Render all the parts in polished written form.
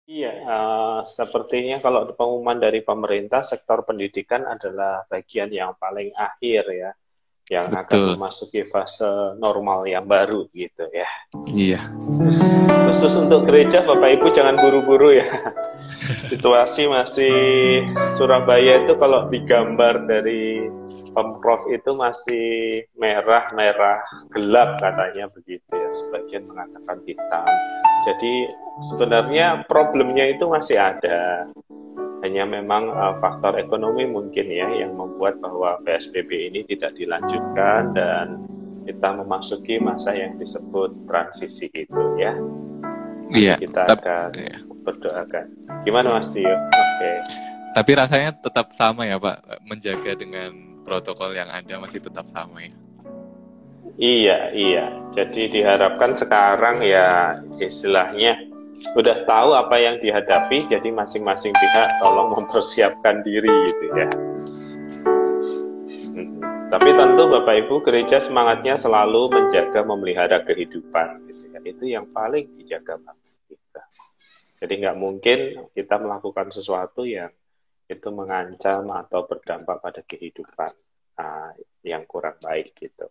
Iya, sepertinya kalau pengumuman dari pemerintah, sektor pendidikan adalah bagian yang paling akhir ya, yang akan Betul. memasuki fase normal yang baru gitu ya. Iya. Khusus untuk gereja, Bapak Ibu jangan buru-buru ya. Situasi masih Surabaya itu kalau digambar dari Pemprov itu masih merah-merah gelap katanya begitu ya. Sebagian mengatakan hitam. Jadi sebenarnya problemnya itu masih ada. Hanya memang faktor ekonomi mungkin ya yang membuat bahwa PSBB ini tidak dilanjutkan dan kita memasuki masa yang disebut transisi itu ya. Nanti Iya. kita Tapi, akan iya. berdoakan. Gimana Mas Tio? Oke. Tapi rasanya tetap sama ya Pak, menjaga dengan protokol yang ada masih tetap sama ya. Iya, iya. Jadi diharapkan sekarang ya istilahnya udah tahu apa yang dihadapi, jadi masing-masing pihak tolong mempersiapkan diri gitu ya. Tapi tentu Bapak Ibu gereja semangatnya selalu menjaga memelihara kehidupan gitu ya. Itu yang paling dijaga Bapak kita. Jadi nggak mungkin kita melakukan sesuatu yang itu mengancam atau berdampak pada kehidupan yang kurang baik gitu.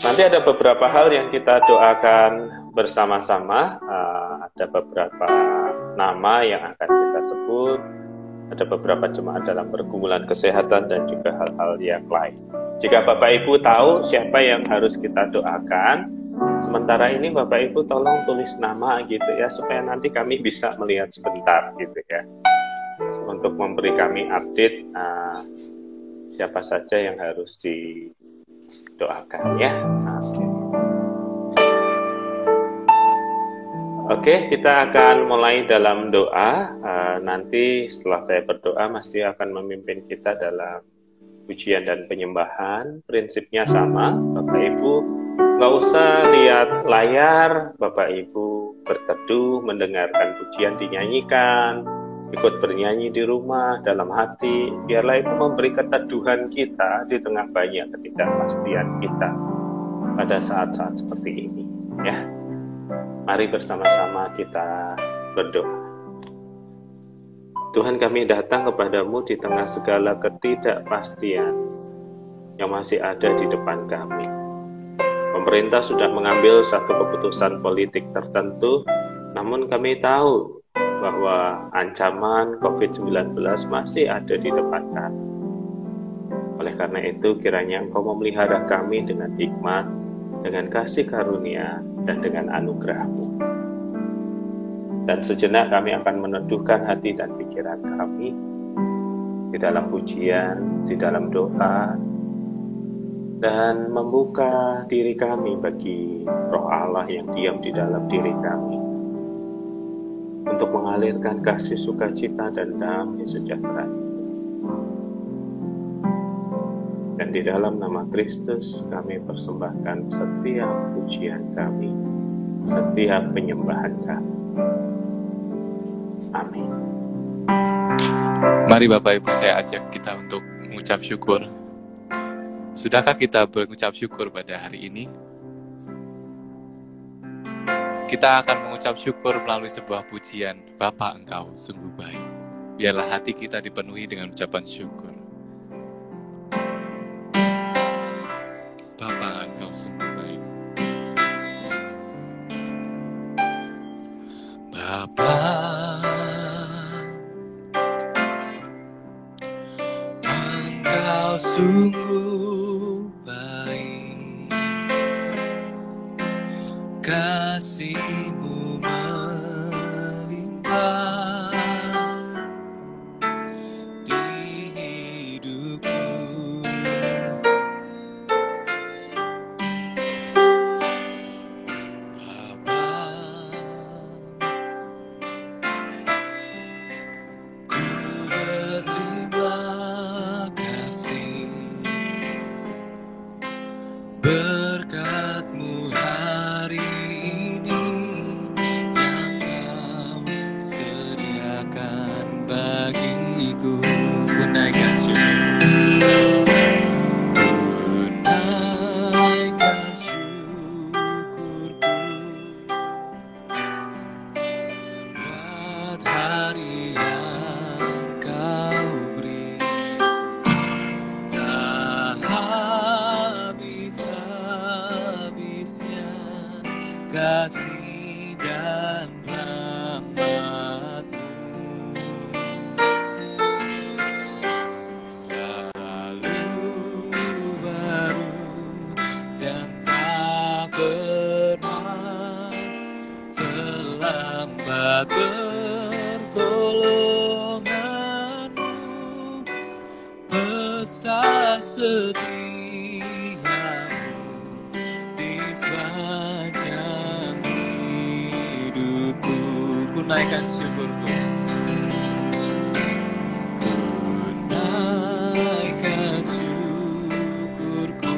Nanti ada beberapa hal yang kita doakan bersama-sama. Ada beberapa nama yang akan kita sebut. Ada beberapa jemaat dalam pergumulan kesehatan dan juga hal-hal yang lain. Jika Bapak Ibu tahu siapa yang harus kita doakan, sementara ini Bapak Ibu tolong tulis nama gitu ya, supaya nanti kami bisa melihat sebentar gitu ya, untuk memberi kami update siapa saja yang harus didoakan ya. Oke, kita akan mulai dalam doa. Nanti setelah saya berdoa, Mas Tio akan memimpin kita dalam pujian dan penyembahan. Prinsipnya sama, Bapak Ibu. Nggak usah lihat layar, Bapak Ibu berteduh, mendengarkan pujian dinyanyikan, ikut bernyanyi di rumah, dalam hati. Biarlah itu memberi keteduhan kita di tengah banyak ketidakpastian kita pada saat-saat seperti ini. Ya. Mari bersama-sama kita berdoa. Tuhan, kami datang kepadamu di tengah segala ketidakpastian yang masih ada di depan kami. Pemerintah sudah mengambil satu keputusan politik tertentu, namun kami tahu bahwa ancaman COVID-19 masih ada di depan kami. Oleh karena itu, kiranya Engkau memelihara kami dengan hikmat, dengan kasih karunia, dan dengan anugerah-Mu. Dan sejenak kami akan meneduhkan hati dan pikiran kami di dalam pujian, di dalam doa, dan membuka diri kami bagi Roh Allah yang diam di dalam diri kami untuk mengalirkan kasih sukacita dan damai sejahtera. Dan di dalam nama Kristus kami persembahkan setiap pujian kami, setiap penyembahan kami. Amin. Mari Bapak Ibu saya ajak kita untuk mengucap syukur. Sudahkah kita berucap syukur pada hari ini? Kita akan mengucap syukur melalui sebuah pujian, Bapa Engkau sungguh baik. Biarlah hati kita dipenuhi dengan ucapan syukur. Bapa Engkau sungguh baik. Bapa, Engkau sungguh baik. Kasih-Mu melimpah di hidupku. Bapa, ku berterima kasih berkat-Mu hari ini habisnya kasih dan rahmat-Mu. Selalu baru dan tak pernah terlambat pertolongan-Mu. Besar setiamu di sepanjang hidupku. Ku naikkan syukurku, ku naikkan syukurku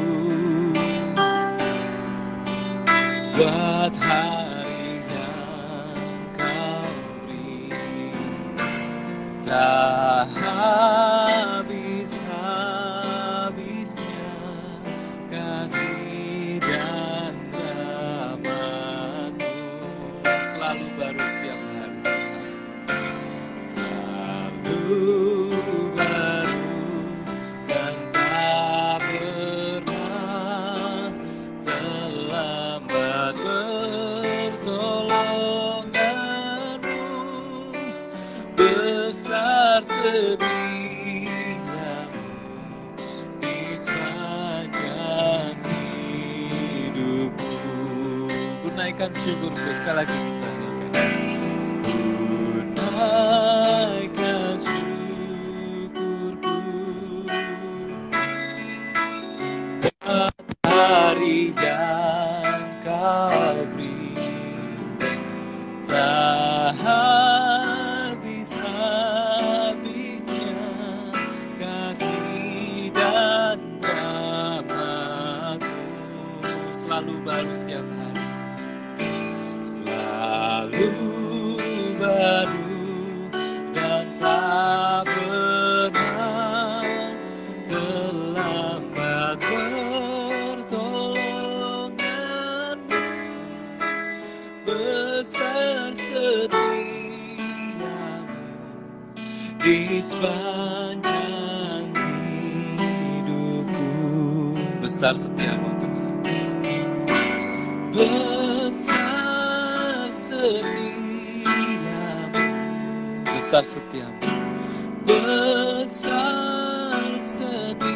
buat hari yang Kau beri. Tak habis-habisnya kasih dan rahmat-Mu. Selalu baru setiap hari, selalu baru dan tak pernah terlambat pertolongan-Mu. Besar setiamu di sepanjang hidupku. Ku naikkan syukurku, sekali lagi kita naikkan. Ku naikkan syukurku buat hari yang Kau beri. Tak habis-habisnya kasih dan rahmat-Mu. Selalu baru setiap hari, selalu baru dan tak pernah terlambat pertolongan-Mu. Besar setiamu di sepanjang hidupku. Besar setiamu Tuhan, besar setiamu, besar setiamu, besar setiamu,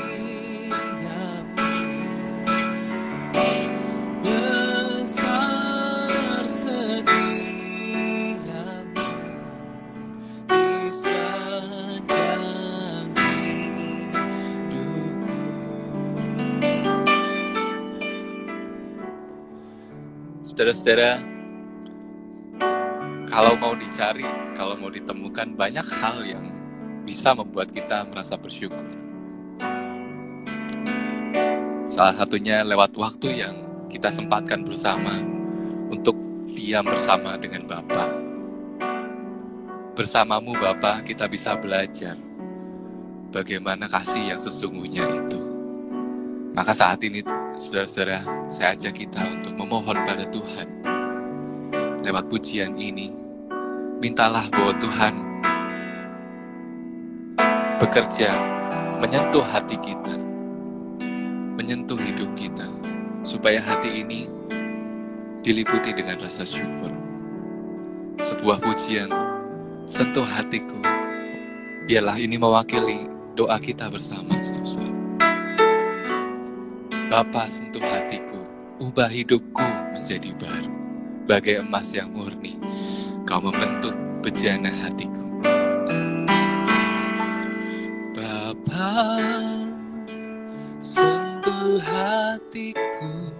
besar setiamu di sepanjang hidupku. Saudara-saudara, kalau mau dicari, kalau mau ditemukan, banyak hal yang bisa membuat kita merasa bersyukur. Salah satunya lewat waktu yang kita sempatkan bersama untuk diam bersama dengan Bapa. Bersamamu Bapa, kita bisa belajar bagaimana kasih yang sesungguhnya itu. Maka saat ini, saudara-saudara, saya ajak kita untuk memohon pada Tuhan. Lewat pujian ini, mintalah bahwa Tuhan bekerja, menyentuh hati kita, menyentuh hidup kita, supaya hati ini diliputi dengan rasa syukur. Sebuah pujian, sentuh hatiku, biarlah ini mewakili doa kita bersama, saudara. Bapa, sentuh hatiku, ubah hidupku menjadi baru. Bagai emas yang murni, Kau membentuk bejana hatiku. Bapa, sentuh hatiku,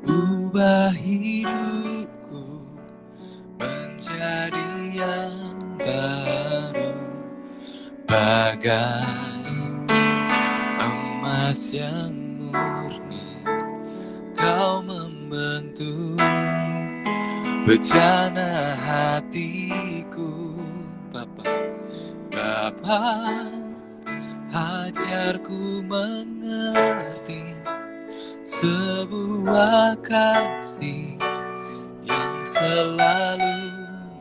ubah hidupku menjadi yang baru. Bagai emas yang murni, Kau membentuk bejana hatiku. Bapa, ajarku mengerti sebuah kasih yang selalu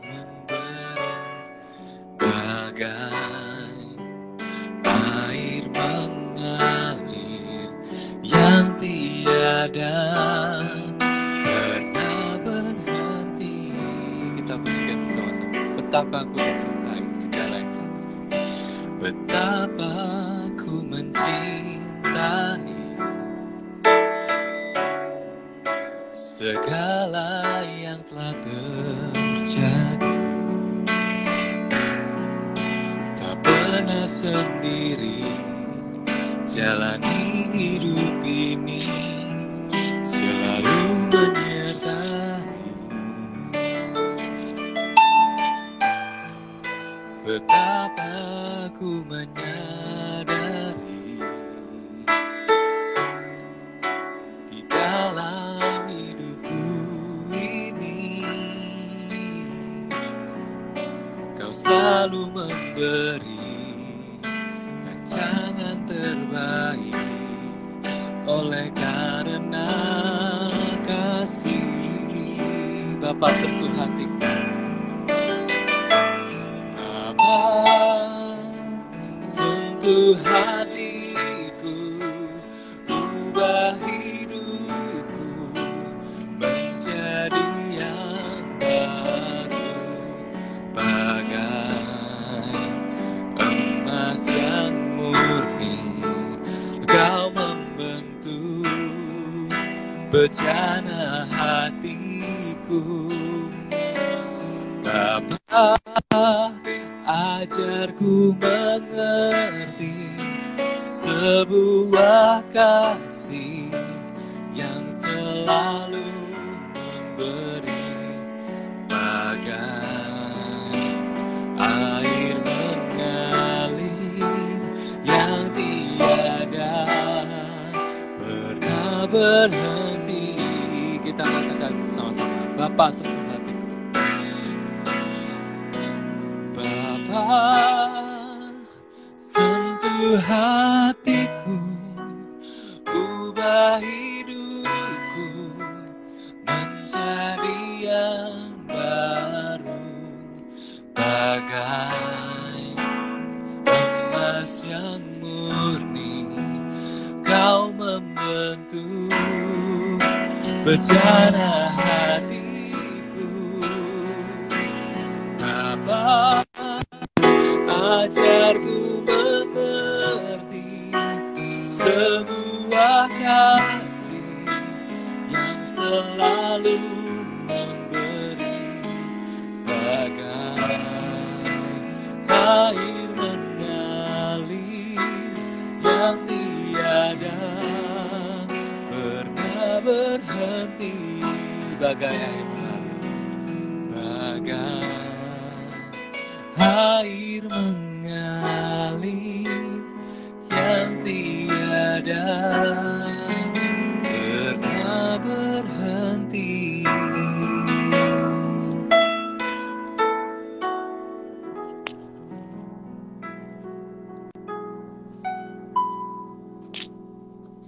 memberi, bagai air mengalir yang tiada tiada pernah berhenti. Kita pujikan bersama-sama. Betapa aku mencintai segala yang telah terjadi. Betapa aku mencintai segala yang telah terjadi. Tak pernah sendiri jalani hidup ini, selalu menyertai. Betapa aku menyadari di dalam hidupku ini, Kau selalu memberi rancangan terbaik oleh karena kasih. Bapa, sentuh hatiku. Bapa, sentuh hatiku, ubah hidupku menjadi yang baru, bagai emas yang murni. Kau membentuk bejana hatiku. Bapa, ajarku mengerti sebuah kasih yang selalu memberi, bagai air mengalir yang tiada pernah berhenti. Kita katakan bersama-sama, Bapa, sentuh hatiku. Sentuh hatiku, ubah hidupku menjadi yang baru, bagai emas yang murni. Kau membentuk bejana hatiku. Bapa, ajarku mengerti sebuah kasih yang selalu memberi, bagai air mengalir yang tiada pernah berhenti, bagai air mengalir, bagai air mengalir yang tiada pernah berhenti.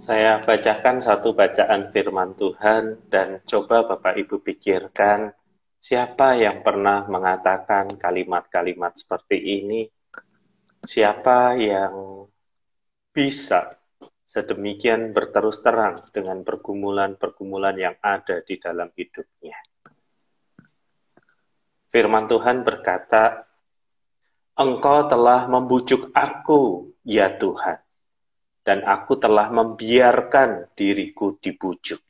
Saya bacakan satu bacaan firman Tuhan dan coba Bapak Ibu pikirkan, siapa yang pernah mengatakan kalimat-kalimat seperti ini? Siapa yang bisa sedemikian berterus terang dengan pergumulan-pergumulan yang ada di dalam hidupnya? Firman Tuhan berkata, Engkau telah membujuk aku, ya Tuhan, dan aku telah membiarkan diriku dibujuk.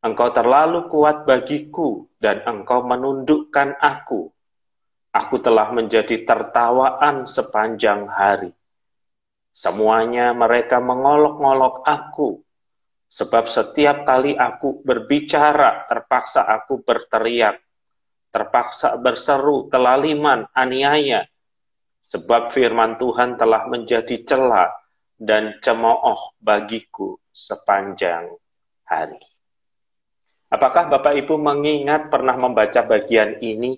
Engkau terlalu kuat bagiku, dan Engkau menundukkan aku. Aku telah menjadi tertawaan sepanjang hari. Semuanya mereka mengolok-ngolok aku, sebab setiap kali aku berbicara, terpaksa aku berteriak, terpaksa berseru kelaliman, aniaya, sebab firman Tuhan telah menjadi cela dan cemooh bagiku sepanjang hari. Apakah Bapak Ibu mengingat pernah membaca bagian ini?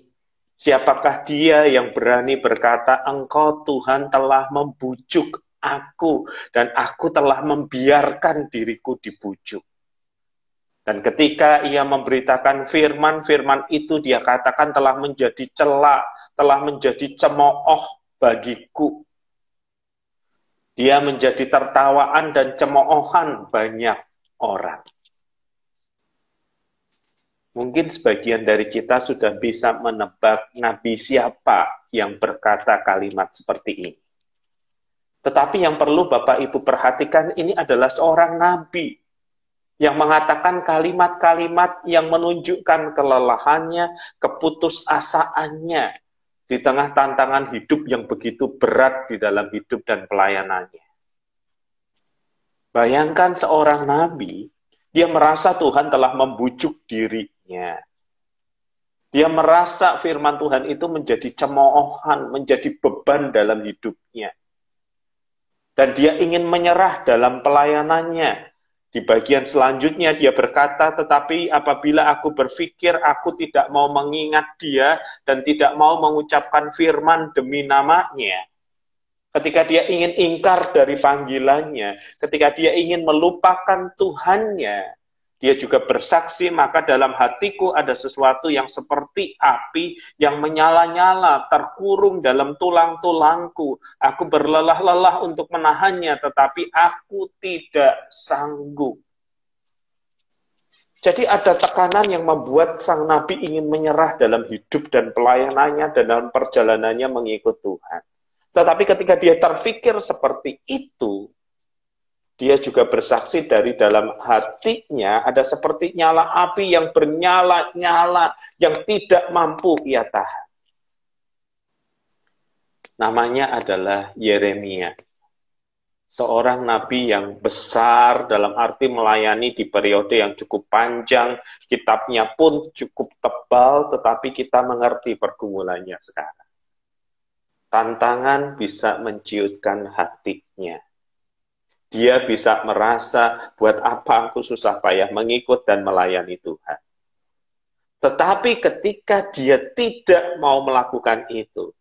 Siapakah dia yang berani berkata, Engkau Tuhan telah membujuk aku, dan aku telah membiarkan diriku dibujuk. Dan ketika ia memberitakan firman itu dia katakan telah menjadi cela, telah menjadi cemooh bagiku. Dia menjadi tertawaan dan cemoohan banyak orang. Mungkin sebagian dari kita sudah bisa menebak nabi siapa yang berkata kalimat seperti ini. Tetapi yang perlu Bapak Ibu perhatikan, ini adalah seorang nabi yang mengatakan kalimat-kalimat yang menunjukkan kelelahannya, keputusasaannya di tengah tantangan hidup yang begitu berat di dalam hidup dan pelayanannya. Bayangkan seorang nabi, dia merasa Tuhan telah membujuk dirinya. Dia merasa firman Tuhan itu menjadi cemoohan, menjadi beban dalam hidupnya. Dan dia ingin menyerah dalam pelayanannya. Di bagian selanjutnya dia berkata, tetapi apabila aku berpikir aku tidak mau mengingat dia dan tidak mau mengucapkan firman demi namanya, ketika dia ingin ingkar dari panggilannya, ketika dia ingin melupakan Tuhannya, dia juga bersaksi, maka dalam hatiku ada sesuatu yang seperti api yang menyala-nyala, terkurung dalam tulang-tulangku. Aku berlelah-lelah untuk menahannya, tetapi aku tidak sanggup. Jadi ada tekanan yang membuat sang nabi ingin menyerah dalam hidup dan pelayanannya dan dalam perjalanannya mengikut Tuhan. Tetapi ketika dia terpikir seperti itu, dia juga bersaksi dari dalam hatinya ada seperti nyala api yang bernyala-nyala, yang tidak mampu ia tahan. Namanya adalah Yeremia. Seorang nabi yang besar dalam arti melayani di periode yang cukup panjang, kitabnya pun cukup tebal, tetapi kita mengerti pergumulannya sekarang. Tantangan bisa menciutkan hatinya. Dia bisa merasa, buat apa aku susah payah mengikut dan melayani Tuhan. Tetapi ketika dia tidak mau melakukan itu,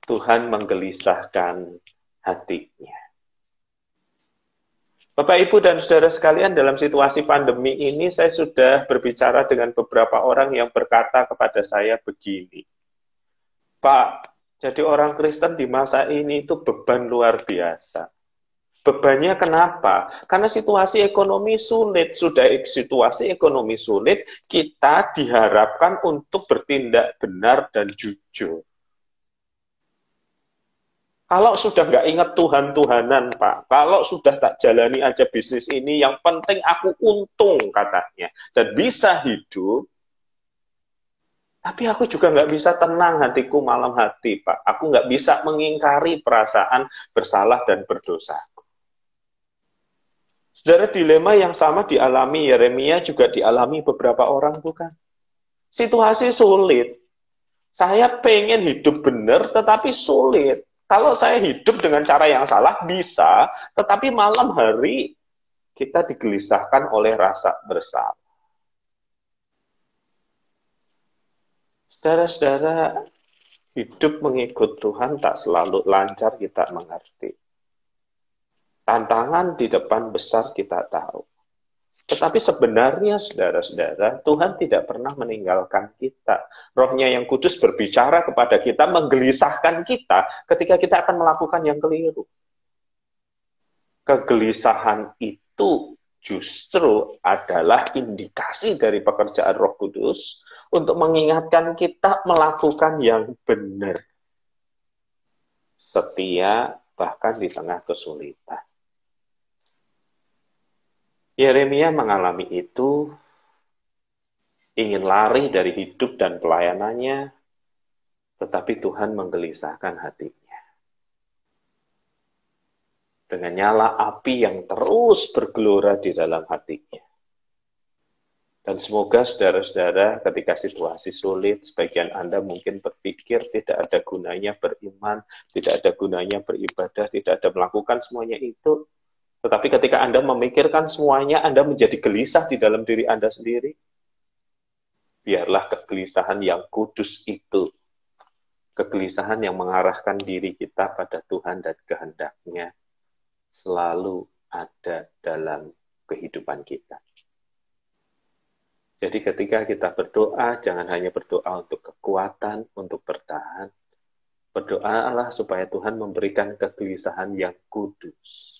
Tuhan menggelisahkan hatinya. Bapak, Ibu, dan saudara sekalian, dalam situasi pandemi ini, saya sudah berbicara dengan beberapa orang yang berkata kepada saya begini, Pak, jadi orang Kristen di masa ini itu beban luar biasa. Bebannya kenapa? Karena situasi ekonomi sulit. Sudah situasi ekonomi sulit, kita diharapkan untuk bertindak benar dan jujur. Kalau sudah nggak ingat Tuhan-Tuhanan, Pak, kalau sudah tak jalani aja bisnis ini, yang penting aku untung, katanya, dan bisa hidup, tapi aku juga nggak bisa tenang hatiku malam hati, Pak. Aku nggak bisa mengingkari perasaan bersalah dan berdosa. Saudara, dilema yang sama dialami Yeremia juga dialami beberapa orang, bukan? Situasi sulit. Saya pengen hidup benar, tetapi sulit. Kalau saya hidup dengan cara yang salah, bisa. Tetapi malam hari, kita digelisahkan oleh rasa bersalah. Saudara-saudara, hidup mengikut Tuhan tak selalu lancar, kita mengerti. Tantangan di depan besar kita tahu. Tetapi sebenarnya, saudara-saudara, Tuhan tidak pernah meninggalkan kita. Roh-Nya yang kudus berbicara kepada kita, menggelisahkan kita ketika kita akan melakukan yang keliru. Kegelisahan itu justru adalah indikasi dari pekerjaan Roh Kudus untuk mengingatkan kita melakukan yang benar. Setia bahkan di tengah kesulitan. Yeremia mengalami itu, ingin lari dari hidup dan pelayanannya, tetapi Tuhan menggelisahkan hatinya. Dengan nyala api yang terus bergelora di dalam hatinya. Dan semoga saudara-saudara ketika situasi sulit, sebagian Anda mungkin berpikir tidak ada gunanya beriman, tidak ada gunanya beribadah, tidak ada melakukan semuanya itu. Tetapi ketika Anda memikirkan semuanya, Anda menjadi gelisah di dalam diri Anda sendiri. Biarlah kegelisahan yang kudus itu, kegelisahan yang mengarahkan diri kita pada Tuhan dan kehendak-Nya, selalu ada dalam kehidupan kita. Jadi ketika kita berdoa, jangan hanya berdoa untuk kekuatan, untuk bertahan. Berdoalah supaya Tuhan memberikan kegelisahan yang kudus.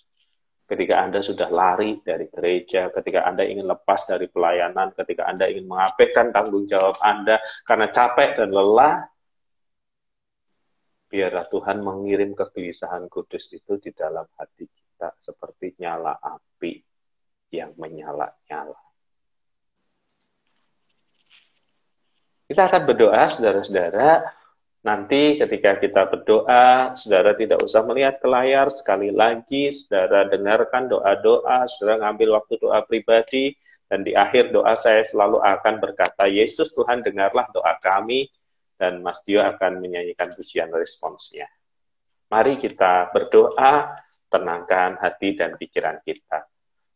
ketika Anda sudah lari dari gereja, ketika Anda ingin lepas dari pelayanan, ketika Anda ingin mengabaikan tanggung jawab Anda karena capek dan lelah, biarlah Tuhan mengirim kegelisahan kudus itu di dalam hati kita seperti nyala api yang menyala-nyala. Kita akan berdoa, saudara-saudara. Nanti ketika kita berdoa, saudara tidak usah melihat ke layar. Sekali lagi, saudara dengarkan doa-doa, saudara ngambil waktu doa pribadi, dan di akhir doa saya selalu akan berkata, Yesus Tuhan dengarlah doa kami, dan Mas Dio akan menyanyikan pujian responsnya. Mari kita berdoa, tenangkan hati dan pikiran kita.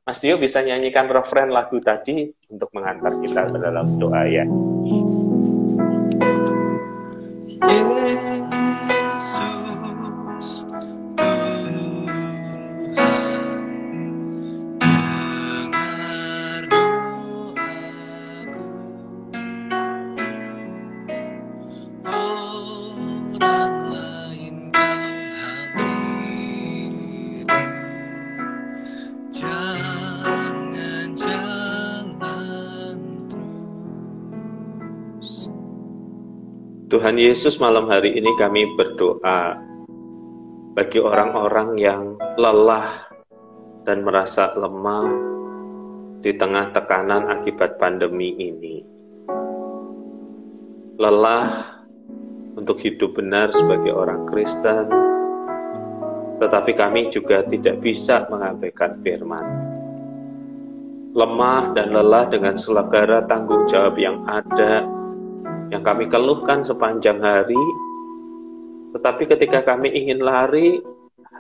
Mas Dio bisa nyanyikan referen lagu tadi untuk mengantar kita ke dalam doa ya. Yesus Tuhan, dengar doaku. Orang lain kau hampiri, jangan jalan terus. Tuhan Yesus, malam hari ini kami berdoa bagi orang-orang yang lelah dan merasa lemah di tengah tekanan akibat pandemi ini. Lelah untuk hidup benar sebagai orang Kristen, tetapi kami juga tidak bisa mengabaikan firman. Lemah dan lelah dengan segala tanggung jawab yang ada, yang kami keluhkan sepanjang hari, tetapi ketika kami ingin lari,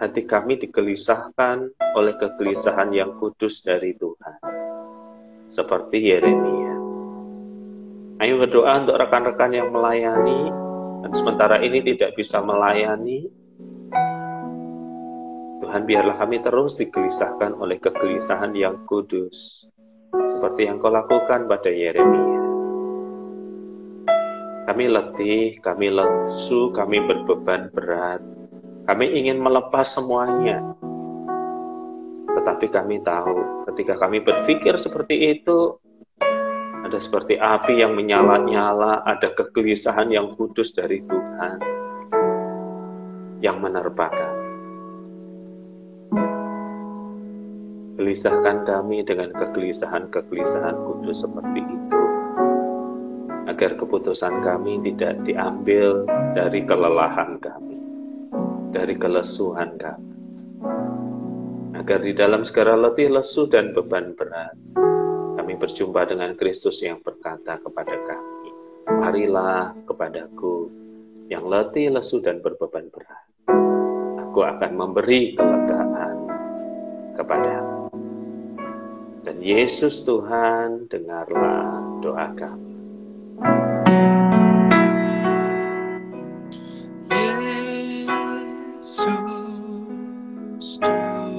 hati kami digelisahkan oleh kegelisahan yang kudus dari Tuhan. Seperti Yeremia. Kami berdoa untuk rekan-rekan yang melayani, dan sementara ini tidak bisa melayani. Tuhan, biarlah kami terus digelisahkan oleh kegelisahan yang kudus, seperti yang Kau lakukan pada Yeremia. Kami letih, kami lesu, kami berbeban berat. Kami ingin melepas semuanya. Tetapi kami tahu, ketika kami berpikir seperti itu, ada seperti api yang menyala-nyala, ada kegelisahan yang kudus dari Tuhan yang menerpa kami. Gelisahkan kami dengan kegelisahan-kegelisahan kudus seperti itu, agar keputusan kami tidak diambil dari kelelahan kami, dari kelesuan kami. Agar di dalam segala letih, lesu, dan beban berat, kami berjumpa dengan Kristus yang berkata kepada kami, marilah kepadaku yang letih, lesu, dan berbeban berat. Aku akan memberi kelegaan kepadamu. Dan Yesus Tuhan, dengarlah doa kami. Yesus Tuhan,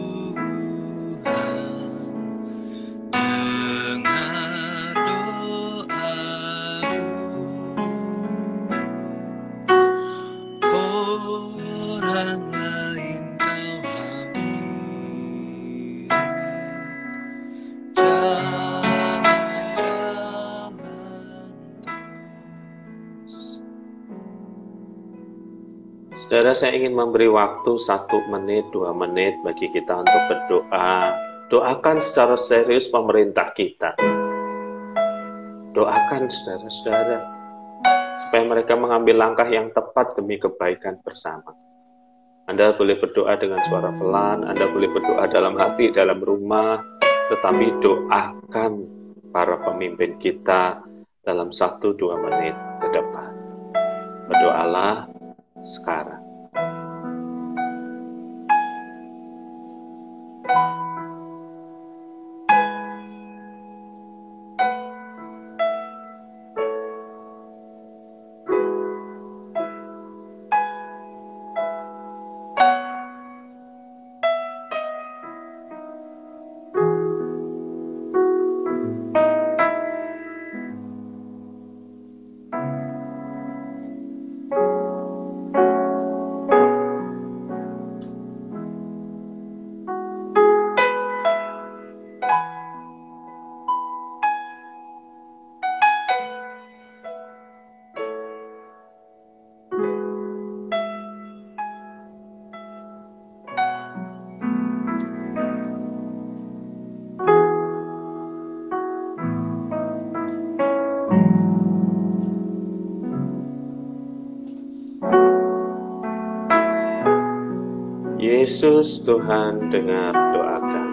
dengar doaku. Orang lain kau hampiri, jangan jalan terus. Saudara, saya ingin memberi waktu 1 menit, 2 menit bagi kita untuk berdoa. Doakan secara serius pemerintah kita. Doakan saudara-saudara, supaya mereka mengambil langkah yang tepat demi kebaikan bersama. Anda boleh berdoa dengan suara pelan, Anda boleh berdoa dalam hati, dalam rumah, tetapi doakan para pemimpin kita dalam 1-2 menit ke depan. Berdoalah sekarang. Yesus Tuhan, dengar doa kami.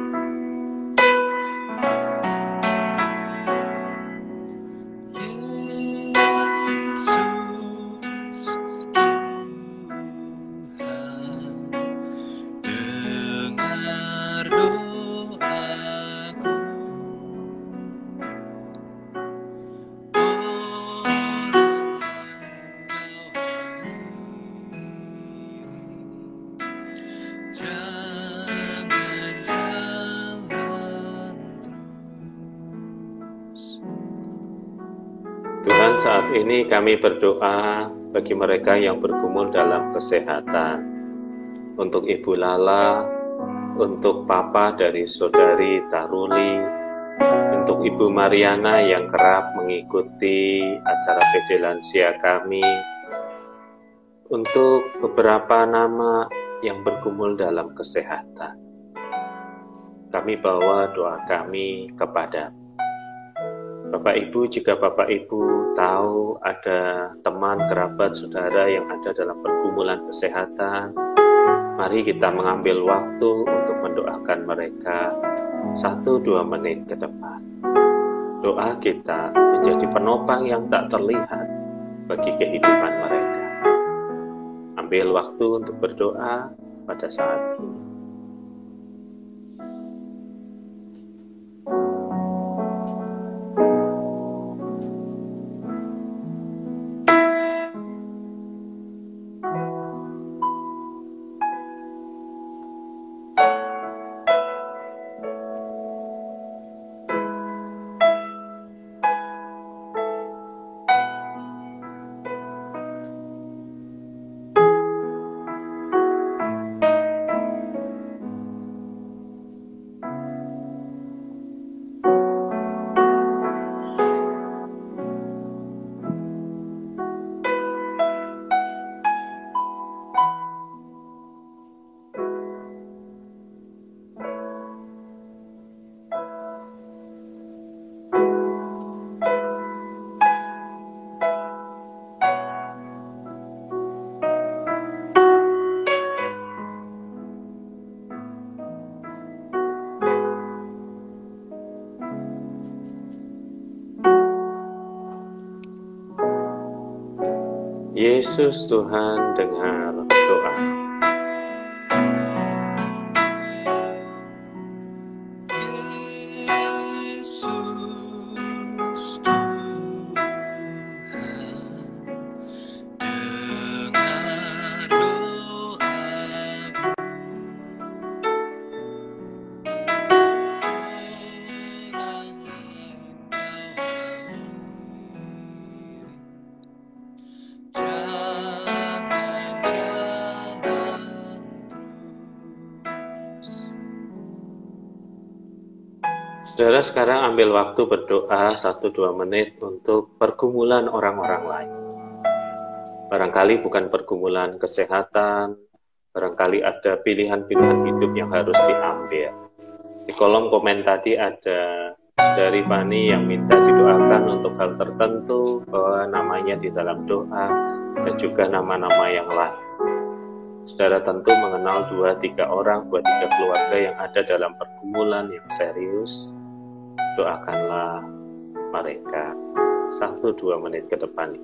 Tuhan, saat ini kami berdoa bagi mereka yang bergumul dalam kesehatan, untuk Ibu Lala, untuk Papa dari Saudari Taruli, untuk Ibu Mariana yang kerap mengikuti acara PD Lansia kami, untuk beberapa nama yang bergumul dalam kesehatan. Kami bawa doa kami kepada Bapak Ibu. Jika Bapak Ibu tahu ada teman, kerabat, saudara yang ada dalam pergumulan kesehatan, mari kita mengambil waktu untuk mendoakan mereka 1-2 menit ke depan. Doa kita menjadi penopang yang tak terlihat bagi kehidupan mereka. Ambil waktu untuk berdoa pada saat ini. Yesus Tuhan, dengar doa. Saudara, sekarang ambil waktu berdoa 1-2 menit untuk pergumulan orang-orang lain. Barangkali bukan pergumulan kesehatan, barangkali ada pilihan-pilihan hidup yang harus diambil. Di kolom komen tadi ada dari Fani yang minta didoakan untuk hal tertentu, bahwa namanya di dalam doa, dan juga nama-nama yang lain. Saudara tentu mengenal 2-3 orang, 2-3 keluarga yang ada dalam pergumulan yang serius. Doakanlah mereka 1-2 menit ke depan.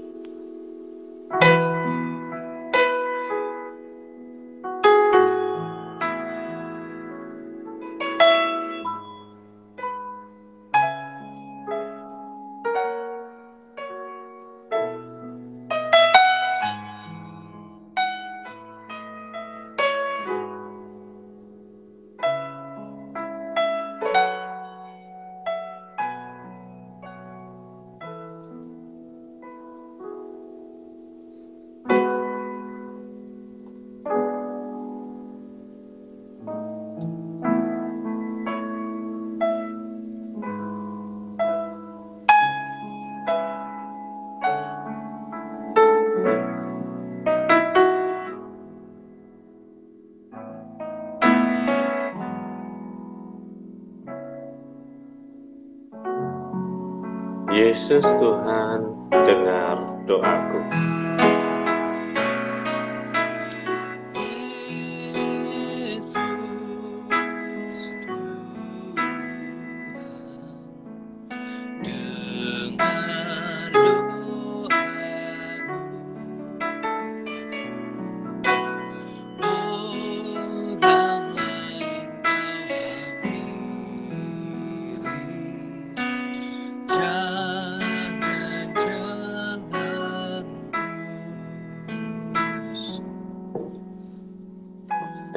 Yesus Tuhan, dengar doaku.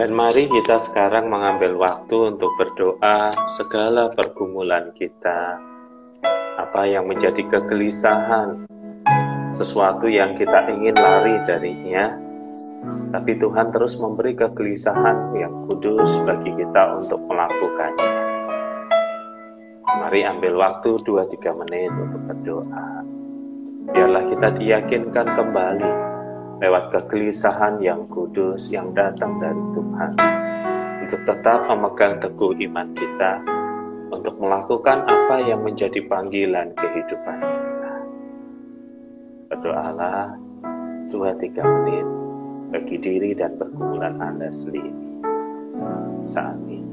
Dan mari kita sekarang mengambil waktu untuk berdoa segala pergumulan kita, apa yang menjadi kegelisahan, sesuatu yang kita ingin lari darinya, tapi Tuhan terus memberi kegelisahan yang kudus bagi kita untuk melakukannya. Mari ambil waktu 2-3 menit untuk berdoa. Biarlah kita diyakinkan kembali lewat kegelisahan yang kudus yang datang dari Tuhan, untuk tetap memegang teguh iman kita, untuk melakukan apa yang menjadi panggilan kehidupan kita. Berdoalah 2-3 menit bagi diri dan pergumulan Anda sendiri saat ini.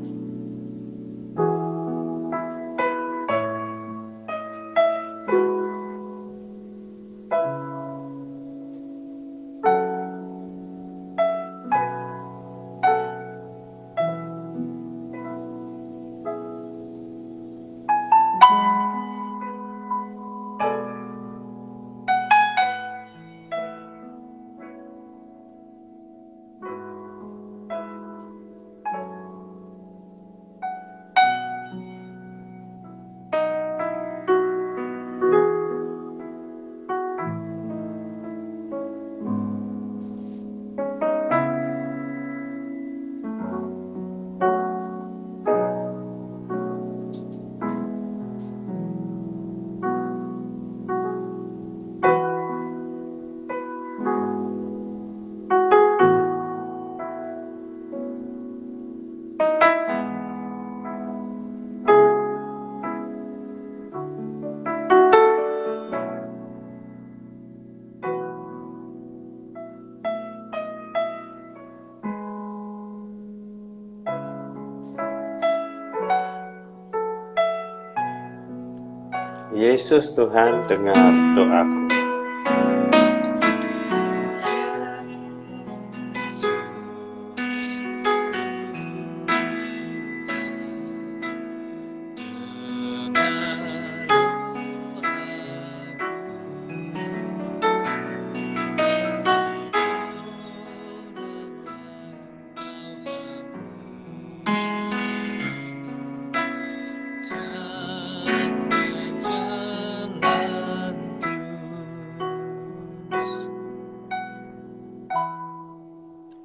Yesus Tuhan, dengar doaku.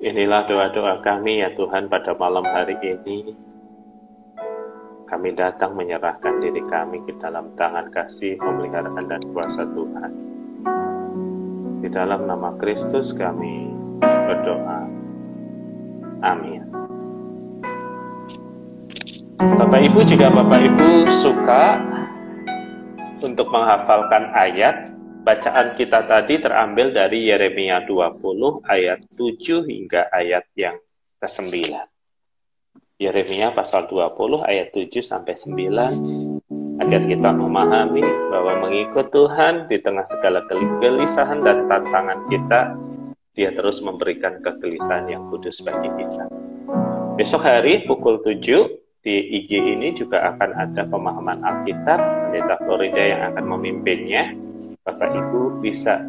Inilah doa-doa kami ya Tuhan pada malam hari ini. Kami datang menyerahkan diri kami ke dalam tangan kasih, pemeliharaan dan kuasa Tuhan. Di dalam nama Kristus kami berdoa. Amin. Bapak Ibu, jika Bapak Ibu suka untuk menghafalkan ayat, bacaan kita tadi terambil dari Yeremia 20 ayat 7 hingga ayat yang ke-9. Yeremia pasal 20 ayat 7 sampai 9, agar kita memahami bahwa mengikut Tuhan di tengah segala kegelisahan dan tantangan kita, Dia terus memberikan kegelisahan yang kudus bagi kita. Besok hari pukul 7 di IG ini juga akan ada pemahaman Alkitab, Pendeta Florida yang akan memimpinnya. Bapak Ibu bisa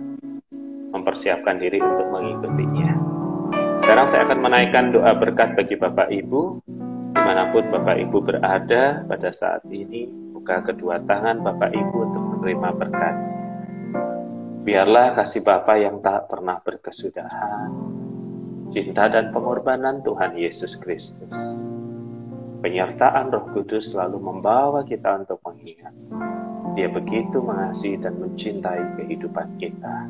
mempersiapkan diri untuk mengikutinya. Sekarang saya akan menaikkan doa berkat bagi Bapak Ibu, dimanapun Bapak Ibu berada pada saat ini. Buka kedua tangan Bapak Ibu untuk menerima berkat. Biarlah kasih Bapa yang tak pernah berkesudahan, cinta dan pengorbanan Tuhan Yesus Kristus, penyertaan Roh Kudus selalu membawa kita untuk mengingat Dia begitu mengasihi dan mencintai kehidupan kita,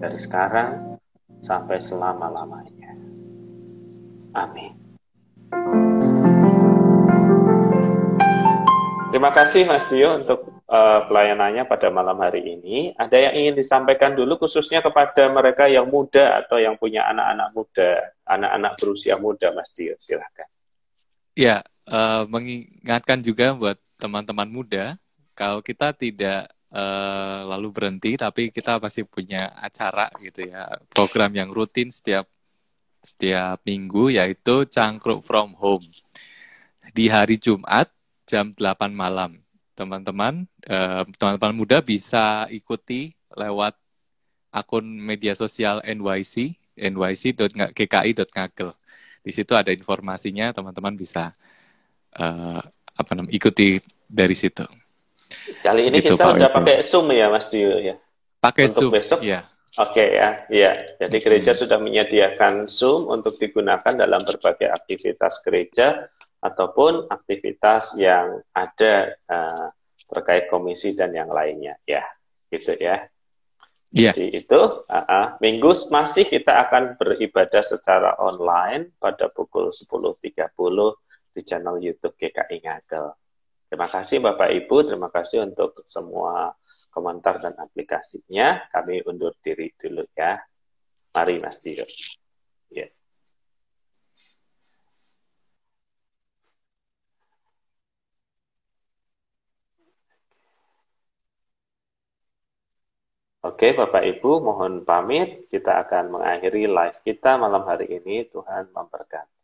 dari sekarang sampai selama-lamanya. Amin. Terima kasih Mas Tio untuk pelayanannya pada malam hari ini. Ada yang ingin disampaikan dulu khususnya kepada mereka yang muda atau yang punya anak-anak muda, anak-anak berusia muda, Mas Tio, silakan. Ya, mengingatkan juga buat teman-teman muda, kalau kita tidak lalu berhenti, tapi kita pasti punya acara gitu ya, program yang rutin setiap minggu, yaitu Cangkruk from Home di hari Jumat jam 8 malam. Teman-teman muda bisa ikuti lewat akun media sosial NYC.gki.ngagel. Di situ ada informasinya, teman-teman bisa ikuti dari situ. Kali ini Gitu, kita Pak udah Webe. pakai Zoom ya, Mas Dio ya. Pakai Untuk Zoom, besok, ya. oke ya, ya. Jadi gereja sudah menyediakan Zoom untuk digunakan dalam berbagai aktivitas gereja ataupun aktivitas yang ada terkait komisi dan yang lainnya, ya, gitu ya. Iya. Jadi itu minggu masih kita akan beribadah secara online pada pukul 10.30 di channel YouTube GKI Ngagel. Terima kasih Bapak Ibu, terima kasih untuk semua komentar dan aplikasinya. Kami undur diri dulu ya. Mari Mas Dio. Ya. Oke Bapak Ibu, mohon pamit. Kita akan mengakhiri live kita malam hari ini. Tuhan memberkati.